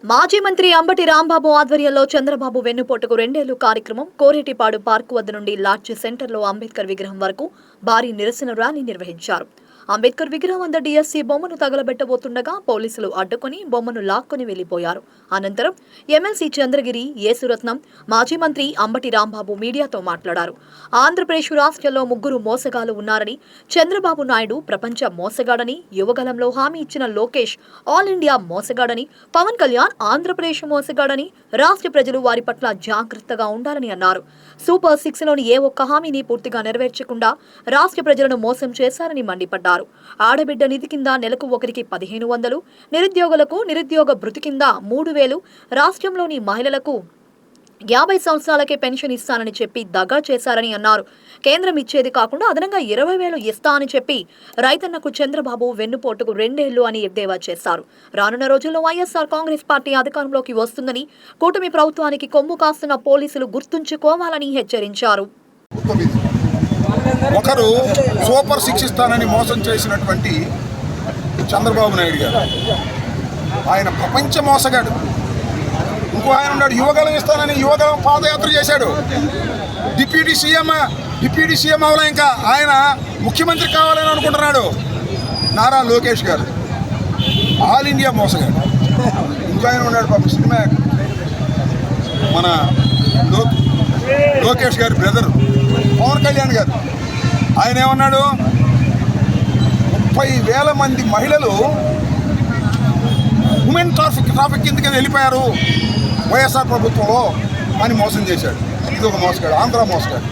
మాజీ మంత్రి అంబటి రాంబాబు ఆధ్వర్యంలో చంద్రబాబు వెన్నుపోటుకు 2 ఏళ్లు కార్యక్రమం కోరేటిపాడు పార్కు వద్ద నుండి లాడ్జి సెంటర్లో అంబేద్కర్ విగ్రహం వరకు భారీ నిరసన ర్యాలీ నిర్వహించారు. అంబేద్కర్ విగ్రహం వద్ద డీఎస్సీ బొమ్మను తగలబెట్టబోతుండగా పోలీసులు అడ్డుకొని బొమ్మను లాక్కొని వెళ్లిపోయారు. అనంతరం ఎమ్మెల్సీ చంద్రగిరి యేసురత్నం, మాజీ మంత్రి అంబటి రాంబాబు మీడియాతో మాట్లాడారు. ఆంధ్రప్రదేశ్ రాష్ట్రంలో 3 మోసగాళ్లు ఉన్నారని, చంద్రబాబు నాయుడు ప్రపంచ మోసగాడని, యువగలంలో హామీ ఇచ్చిన లోకేష్ ఆల్ ఇండియా మోసగాడని, పవన్ కళ్యాణ్ ఆంధ్రప్రదేశ్ మోసగాడని, రాష్ట్ర ప్రజలు వారి పట్ల జాగ్రత్తగా ఉండాలని అన్నారు. సూపర్ 6లోని ఏ ఒక్క హామీని పూర్తిగా నెరవేర్చకుండా రాష్ట్ర ప్రజలను మోసం చేశారని మండిపడ్డారు. ఆడబిడ్డ నిధి కింద నెలకు ఒకరికి 1500, నిరుద్యోగులకు నిరుద్యోగ భృతి కింద 3000, రాష్ట్రంలోని మహిళలకు 50 సంవత్సరాలకే పెన్షన్ ఇస్తానని చెప్పి దగా చేశారని అన్నారు. కేంద్రం ఇచ్చేది కాకుండా అదనంగా 20,000 ఇస్తా అని చెప్పి రైతన్నకు చంద్రబాబు వెన్నుపోటుకు 2 ఏళ్లు అని ఎద్దేవా చేశారు. రానున్న రోజుల్లో వైఎస్ఆర్ కాంగ్రెస్ పార్టీ అధికారంలోకి వస్తుందని, కూటమి ప్రభుత్వానికి కొమ్ము కాస్తున్న పోలీసులు గుర్తుంచుకోవాలని హెచ్చరించారు. ఒకరు సూపర్ 6 ఇస్తానని మోసం చేసినటువంటి చంద్రబాబు నాయుడు గారు, ఆయన ప్రపంచ మోసగాడు. ఇంకో ఆయన ఉన్నాడు, యువగలం ఇస్తానని యువగలం పాదయాత్ర చేశాడు. డిప్యూటీ సీఎం అవలా, ఇంకా ఆయన ముఖ్యమంత్రి కావాలని అనుకుంటున్నాడు. నారా లోకేష్ గారు ఆల్ ఇండియా మోసగాడు. ఇంకో ఆయన ఉన్నాడు పాప సినిమా, మన లోకేష్ గారి బ్రదర్ పవన్ కళ్యాణ్ గారు. ఆయన ఏమన్నాడు, 30,000 మంది మహిళలు ఉమెన్ ట్రాఫిక్ కిందకి వెళ్ళిపోయారు వైఎస్ఆర్ ప్రభుత్వంలో అని మోసం చేశాడు. ఇది ఒక మోసగాడు, ఆంధ్ర మోసగాడు.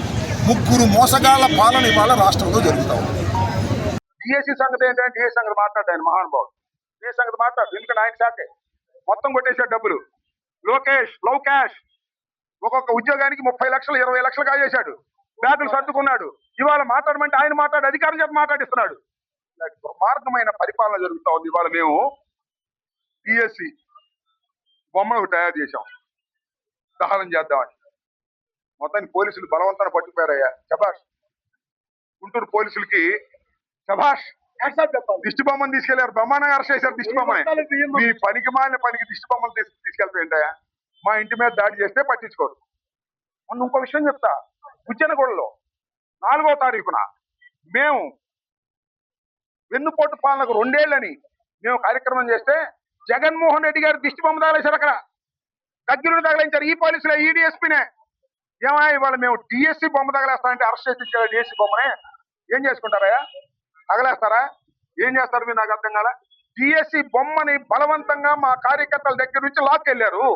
3 మోసగాళ్ల పాలన ఇవాళ రాష్ట్రంలో జరుగుతూ ఉంది. డిఎస్సీ సంగతి ఏంటంటే డిఎస్సీ సంగతి మాట్లాడు, ఆయన మహానుభావుడు. డిఎస్సీ సంగతి మాట్లాడు, ఎందుకంటే ఆయన శాఖే మొత్తం కొట్టేశాడు డబ్బులు. లోకేష్ లవ్ క్యాష్, ఒక్కొక్క ఉద్యోగానికి 30 లక్షలు 20 లక్షలు కాజేశాడు. బ్యాగులు సర్దుకున్నాడు. ఇవాళ మాట్లాడమంటే ఆయన మాట్లాడి అధికారం చెప్పి మాట్లాడిస్తున్నాడు. దుర్మార్గమైన పరిపాలన జరుగుతూ ఉంది. ఇవాళ మేము డిఎస్సి బొమ్మను తయారు చేశాం, దహనం చేద్దామని. మొత్తాన్ని పోలీసులు బలవంతాన్ని పట్టుకుపోయారయ్యా. శభాష్, గుంటూరు పోలీసులకి శభాష్. దిష్టి బొమ్మను తీసుకెళ్లారు, బ్రహ్మాండంగా అరెస్ట్ చేశారు. దిష్టి బొమ్మని, మీ పనికి మాలిన పనికి దిష్టి బొమ్మను తీసుకెళ్తాయంటాయా? మా ఇంటి మీద దాడి చేస్తే పట్టించుకోరు. మొన్న ఇంకో విషయం చెప్తా, ఉజ్జనగూడలో 4వ తారీఖున మేము వెన్నుపోటు పాలనకు 2 ఏళ్ళని మేము కార్యక్రమం చేస్తే జగన్మోహన్ రెడ్డి గారు దిష్టి బొమ్మ తగలేశారు. అక్కడ దగ్గరుండి తగలించారు ఈ పోలీసులే, ఈ డిఎస్పీనే. ఏమా ఇవాళ మేము డిఎస్సీ బొమ్మ తగలేస్తామంటే అరెస్ట్ చేసి ఇచ్చారు. డిఎస్సీ బొమ్మనే ఏం చేసుకుంటారా? తగలేస్తారా? ఏం చేస్తారు మీరు? నాకు అర్థం కాల. డిఎస్సీ బొమ్మని బలవంతంగా మా కార్యకర్తల దగ్గర నుంచి లాక్కెళ్ళారు.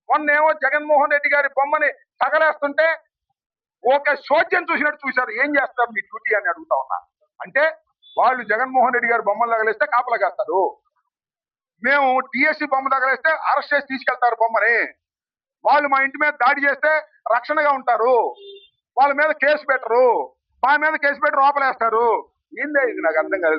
మొన్నేమో జగన్మోహన్ రెడ్డి గారి బొమ్మని తగలేస్తుంటే ఒక శోధ్యం చూసినట్టు చూశారు. ఏం చేస్తారు మీ డ్యూటీ అని అడుగుతా ఉన్నా. అంటే వాళ్ళు జగన్మోహన్ రెడ్డి గారి బొమ్మలు తగలేస్తే కాపలాగేస్తారు, మేము టీఎస్సీ బొమ్మ తగలేస్తే అరెస్ట్ చేసి తీసుకెళ్తారు బొమ్మని. వాళ్ళు మా ఇంటి మీద దాడి చేస్తే రక్షణగా ఉంటారు, వాళ్ళ మీద కేసు పెట్టరు, మా మీద కేసు పెట్టి లోపలేస్తారు. ఏందే ఇది? నాకు అర్థం కాలేదు.